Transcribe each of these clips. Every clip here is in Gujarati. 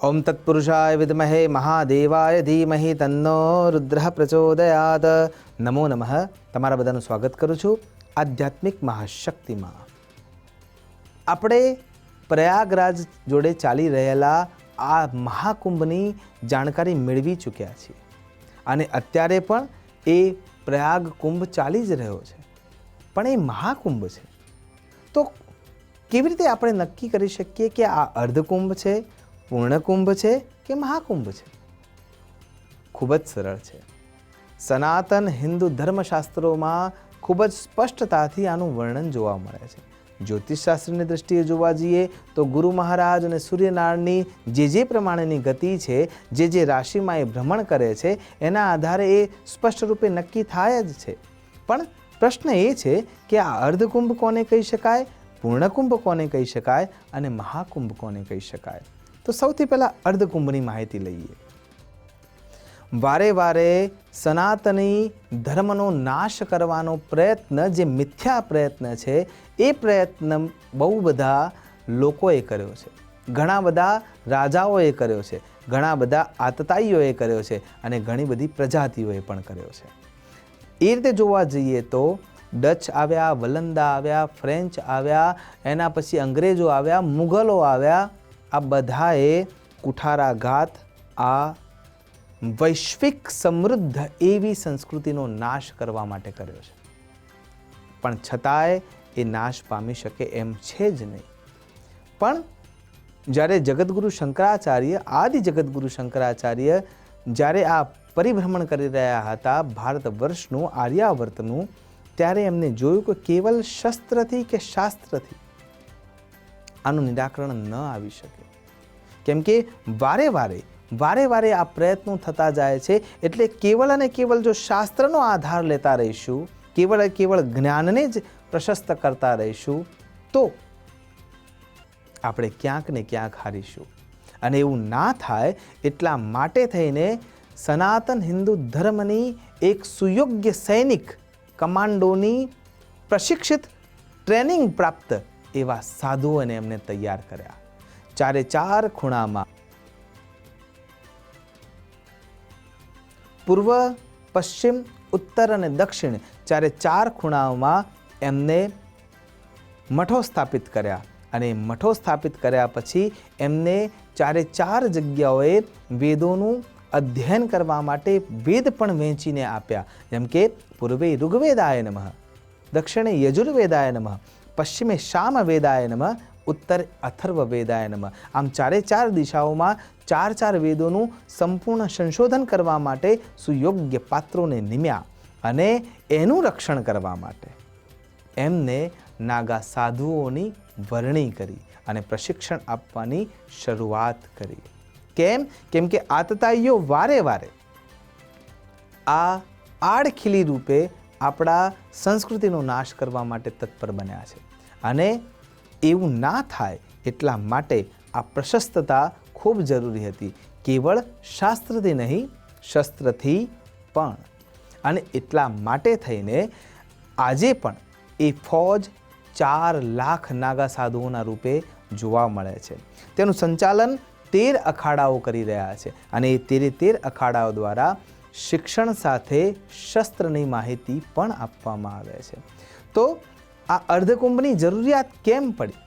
ओम तत्पुरुषाय विद्महे महादेवाय धीमहि तन्नो रुद्रः प्रचोदयात्। नमो नमः। તમારા બધાનું સ્વાગત કરું છું આધ્યાત્મિક મહાશક્તિમાં। આપણે પ્રયાગરાજ જોડે ચાલી રહેલા આ મહાકુંભની જાણકારી મેળવી ચૂક્યા છીએ અને અત્યારે પણ એ પ્રયાગ કુંભ ચાલી જ રહ્યો છે, પણ એ મહાકુંભ છે તો કેવી રીતે આપણે નક્કી કરી શકીએ કે આ અર્ધકુંભ છે, પૂર્ણકુંભ છે કે મહાકુંભ છે? ખૂબ જ સરળ છે। સનાતન હિન્દુ ધર્મશાસ્ત્રોમાં ખૂબ જ સ્પષ્ટતાથી આનું વર્ણન જોવા મળે છે। જ્યોતિષશાસ્ત્રની દ્રષ્ટિએ જોવા જઈએ તો ગુરુ મહારાજ અને સૂર્યનારાયણની જે પ્રમાણેની ગતિ છે, જે રાશિમાં એ ભ્રમણ કરે છે, એના આધારે એ સ્પષ્ટ રૂપે નક્કી થાય જ છે। પણ પ્રશ્ન એ છે કે આ અર્ધકુંભ કોને કહી શકાય, પૂર્ણકુંભ કોને કહી શકાય અને મહાકુંભ કોને કહી શકાય? તો સૌથી પહેલાં અર્ધકુંભની માહિતી લઈએ। વારે વારે સનાતની ધર્મનો નાશ કરવાનો પ્રયત્ન, જે મિથ્યા પ્રયત્ન છે, એ પ્રયત્ન બહુ બધા લોકોએ કર્યો છે, ઘણા બધા રાજાઓએ કર્યો છે, ઘણા બધા આતતાઈઓએ કર્યો છે અને ઘણી બધી પ્રજાતિઓએ પણ કર્યો છે। એ રીતે જોવા જઈએ તો ડચ આવ્યા, વલંદા આવ્યા, ફ્રેન્ચ આવ્યા, એના પછી અંગ્રેજો આવ્યા, મુગલો આવ્યા, આ બધાએ કુઠારાઘાત, આ વૈશ્વિક સમૃદ્ધ એવી સંસ્કૃતિનો નાશ કરવા માટે કર્યો છે, પણ છતાંય એ નાશ પામી શકે એમ છે જ નહીં। પણ જ્યારે જગતગુરુ શંકરાચાર્ય, આદિ જગતગુરુ શંકરાચાર્ય જ્યારે આ પરિભ્રમણ કરી રહ્યા હતા ભારત વર્ષનું, આર્યાવર્તનું, ત્યારે એમને જોયું કે કેવલ શસ્ત્રથી કે શાસ્ત્રથી આનું નિરાકરણ ન આવી શકે, કેમ કે વારે વારે આ પ્રયત્નો થતા જાય છે। એટલે કેવલ અને કેવલ જો શાસ્ત્રનો આધાર લેતા રહીશું, કેવળ જ્ઞાનને જ પ્રશસ્ત કરતા રહીશું, તો આપણે ક્યાંક ને ક્યાંક હારીશું। અને એવું ના થાય એટલા માટે થઈને સનાતન હિન્દુ ધર્મની એક સુયોગ્ય સૈનિક, કમાન્ડોની પ્રશિક્ષિત ટ્રેનિંગ પ્રાપ્ત એવા સાધુઓને એમને તૈયાર કર્યા। ચારે ચાર ખૂણામાં, પૂર્વ, પશ્ચિમ, ઉત્તર અને દક્ષિણ, ચારે ચાર ખૂણાઓમાં એમને મઠો સ્થાપિત કર્યા અને મઠો સ્થાપિત કર્યા પછી એમને ચારે ચાર જગ્યાઓએ વેદોનું અધ્યયન કરવા માટે વેદ પણ વહેંચીને આપ્યા, જેમ કે પૂર્વે ઋગ્વેદાય નમઃ, દક્ષિણે યજુર્વેદાય નમઃ, પશ્ચિમે સામવેદાય નમઃ, ઉત્તર અથર્વવેદાય નમઃ। આમ ચારે ચાર દિશાઓમાં ચાર વેદોનું સંપૂર્ણ સંશોધન કરવા માટે સુયોગ્ય પાત્રોને નિમ્યા અને એનું રક્ષણ કરવા માટે એમને નાગા સાધુઓની વરણી કરી અને પ્રશિક્ષણ આપવાની શરૂઆત કરી। કેમ કે આતતાઈઓ વારે આ આડખીલી રૂપે આપણા સંસ્કૃતિનો નાશ કરવા માટે તત્પર બન્યા છે અને એવું ના થાય એટલા માટે આ પ્રશસ્તતા ખૂબ જરૂરી હતી, કેવળ શાસ્ત્રથી નહીં, શસ્ત્રથી પણ। અને એટલા માટે થઈને આજે પણ એ ફોજ 4 લાખ નાગા સાધુઓના રૂપે જોવા મળે છે। તેનું સંચાલન 13 અખાડાઓ કરી રહ્યા છે અને એ 13 અખાડાઓ દ્વારા શિક્ષણ સાથે શસ્ત્રની માહિતી પણ આપવામાં આવે છે। તો આ અર્ધકુંભની જરૂરિયાત કેમ પડી?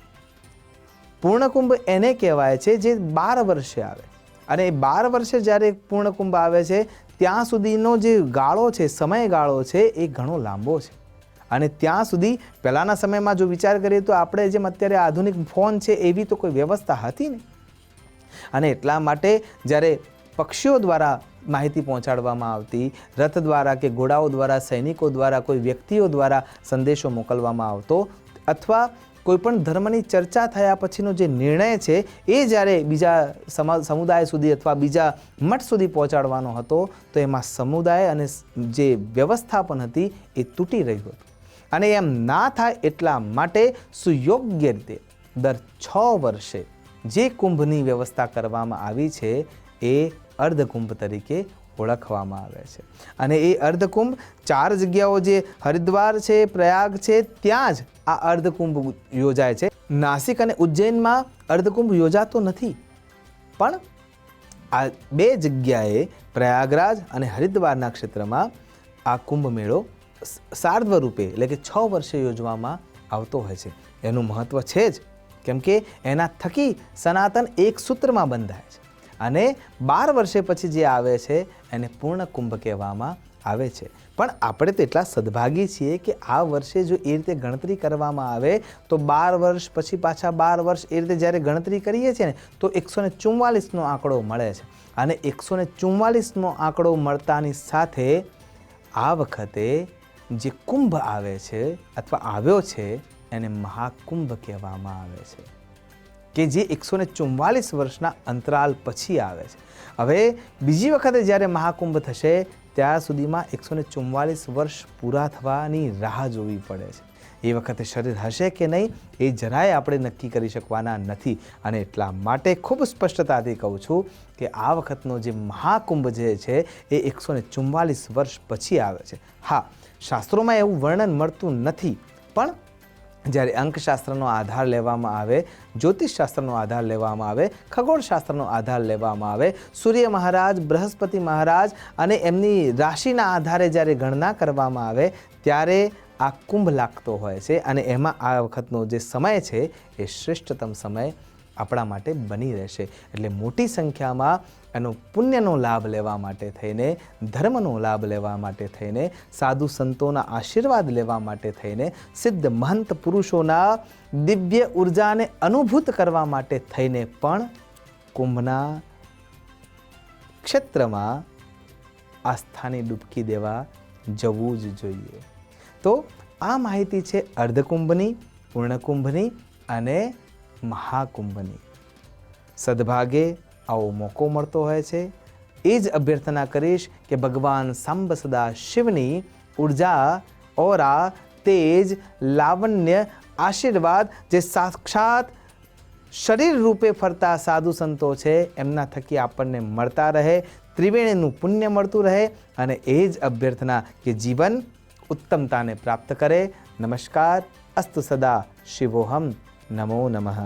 પૂર્ણકુંભ એને કહેવાય છે જે 12 વર્ષે આવે, અને 12 વર્ષે જ્યારે પૂર્ણકુંભ આવે છે ત્યાં સુધીનો જે ગાળો છે, સમયગાળો છે, એ ઘણો લાંબો છે। અને ત્યાં સુધી પહેલાંના સમયમાં જો વિચાર કરીએ તો આપણે જેમ અત્યારે આધુનિક ફોન છે એવી તો કોઈ વ્યવસ્થા હતી નહીં, અને એટલા માટે જ્યારે પક્ષીઓ દ્વારા માહિતી પહોંચાડવામાં આવતી, રથ દ્વારા કે ઘોડાઓ દ્વારા, સૈનિકો દ્વારા, કોઈ વ્યક્તિઓ દ્વારા સંદેશો મોકલવામાં આવતો, અથવા કોઈ પણ ધર્મની ચર્ચા થયા પછીનો જે નિર્ણય છે એ જ્યારે બીજા સમુદાય સુધી અથવા બીજા મઠ સુધી પહોંચાડવાનો હતો તો એમાં સમુદાય અને જે વ્યવસ્થાપન હતી એ તૂટી રહ્યું હતું। અને એમ ના થાય એટલા માટે સુયોગ્ય રીતે દર 6 વર્ષે જે કુંભની વ્યવસ્થા કરવામાં આવી છે એ અર્ધકુંભ તરીકે ઓળખવામાં આવે છે। અને એ અર્ધકુંભ 4 જગ્યાઓ, જે હરિદ્વાર છે, પ્રયાગ છે, ત્યાં જ આ અર્ધકુંભ યોજાય છે। નાસિક અને ઉજ્જૈનમાં અર્ધકુંભ યોજાતો નથી, પણ આ બે જગ્યાએ પ્રયાગરાજ અને હરિદ્વારના ક્ષેત્રમાં આ કુંભ મેળો સાર્ધવ રૂપે એટલે કે 6 વર્ષે યોજવામાં આવતો હોય છે. એનું મહત્ત્વ છે જ, કેમ કે એના થકી સનાતન એક સૂત્રમાં બંધાય છે અને 12 વર્ષે પછી જે આવે છે એને પૂર્ણ કુંભ કહેવામાં આવે છે. પણ આપણે તો એટલા સદભાગી છીએ કે આ વર્ષે જો એ રીતે ગણતરી કરવામાં આવે તો 12 વર્ષ પછી પાછા 12 વર્ષ એ રીતે જ્યારે ગણતરી કરીએ છીએ ને તો 144નો આંકડો મળે છે. અને 144નો આંકડો મળતાની સાથે આ વખતે જે કુંભ આવે છે અથવા આવ્યો છે એને મહાકુંભ કહેવામાં આવે છે, કે જે 144 વર્ષના અંતરાલ પછી આવે છે. હવે બીજી વખતે જ્યારે મહાકુંભ થશે ત્યાં સુધીમાં 144 વર્ષ પૂરા થવાની રાહ જોવી પડે છે. એ વખતે શરીર હશે કે નહીં એ જરાય આપણે નક્કી કરી શકવાના નથી. અને એટલા માટે ખૂબ સ્પષ્ટતાથી કહું છું કે આ વખતનો જે મહાકુંભ જે છે એ 144 વર્ષ પછી આવે છે. હા, શાસ્ત્રોમાં એવું વર્ણન મળતું નથી, પણ જ્યારે અંકશાસ્ત્રનો આધાર લેવામાં આવે, જ્યોતિષશાસ્ત્રનો આધાર લેવામાં આવે, ખગોળશાસ્ત્રનો આધાર લેવામાં આવે, સૂર્ય મહારાજ, બૃહસ્પતિ મહારાજ અને એમની રાશિના આધારે જ્યારે ગણના કરવામાં આવે ત્યારે આ કુંભ લાગતો હોય છે. અને એમાં આ વખતનો જે સમય છે એ શ્રેષ્ઠતમ સમય આપણા માટે બની રહેશે. એટલે મોટી સંખ્યામાં એનો પુણ્યનો લાભ લેવા માટે થઈને, ધર્મનો લાભ લેવા માટે થઈને, સાધુ સંતોના આશીર્વાદ લેવા માટે થઈને, સિદ્ધ મહંત પુરુષોના દિવ્ય ઉર્જાને અનુભૂત કરવા માટે થઈને પણ કુંભના ક્ષેત્રમાં આસ્થાની ડૂબકી દેવા જવું જ જોઈએ. તો આ માહિતી છે અર્ધકુંભની, પૂર્ણકુંભની અને મહાકુંભની. સદભાગે આવો મોકો મળતો હોય છે. એ જ અભ્યર્થના કરીશ કે ભગવાન સાંબ સદા શિવની ઉર્જા, ઓરા, તેજ, લાવણ્ય, આશીર્વાદ જે સાક્ષાત શરીર રૂપે ફરતા સાધુ સંતો છે એમના થકી આપણને મળતા રહે, ત્રિવેણીનું પુણ્ય મળતું રહે. અને એ જ અભ્યર્થના કે જીવન ઉત્તમતાને પ્રાપ્ત કરે. નમસ્કાર. અસ્તુ સદા શિવોહમ. નમો નમઃ.